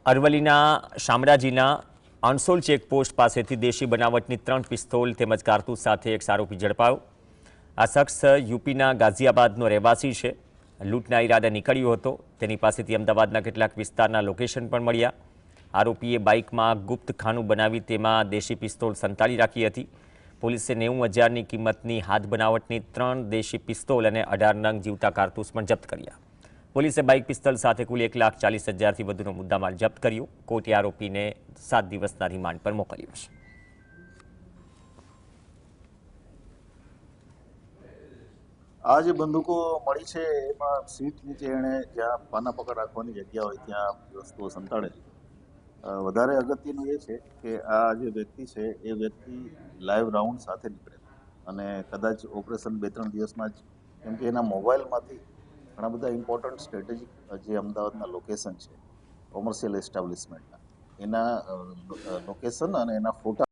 અરવલ્લીના શામળાજીના અણસોલ ચેકપોસ્ટ પાસેથી દેશી બનાવટની 3 પિસ્તોલ તેમજ કારતૂસ સાથે એક આરોપી ઝડપાયો। આ શખ્સ યુપીના ગાઝિયાબાદનો રહેવાસી છે। લૂંટના ઈરાદે નીકળ્યો હતો। તેની પાસેથી અમદાવાદના કેટલાક વિસ્તારના લોકેશન પણ મળ્યા। આરોપીએ બાઇકમાં ગુપ્ત ખાનું બનાવી તેમાં દેશી પિસ્તોલ સંતાડી રાખી હતી। પોલીસે 90,000ની કિંમતની હાથ બનાવટની 3 દેશી પિસ્તોલ અને 18 નંગ જીવતા કારતૂસ પણ જપ્ત કર્યા। પોલીસે બાઇક પિસ્તોલ સાથે કુલ 1,40,000થી વધુનો મુદ્દામાલ જપ્ત કર્યો। કોર્ટે આરોપીને 7 દિવસના રિમાન્ડ પર મોકલ્યો છે। આ જે બંદૂકો મળી છે એમાં સીટ નીચે એણે જ્યાં પાના પકડ રાખવાની જગ્યા હોય ત્યાં વસ્તુઓ સંતાડેલી। વધારે અગત્યનું એ છે કે આ જે વ્યક્તિ છે એ વ્યક્તિ લાઈવ રાઉન્ડ સાથે નીકળેલો અને કદાચ ઓપરેશન 2-3 દિવસમાં જ, કેમ કે એના મોબાઈલમાંથી ઘણા બધા ઇમ્પોર્ટન્ટ સ્ટ્રેટેજિક જે અમદાવાદના લોકેશન છે કોમર્શિયલ એસ્ટાબ્લિશમેન્ટના, એના લોકેશન અને એના ફોટા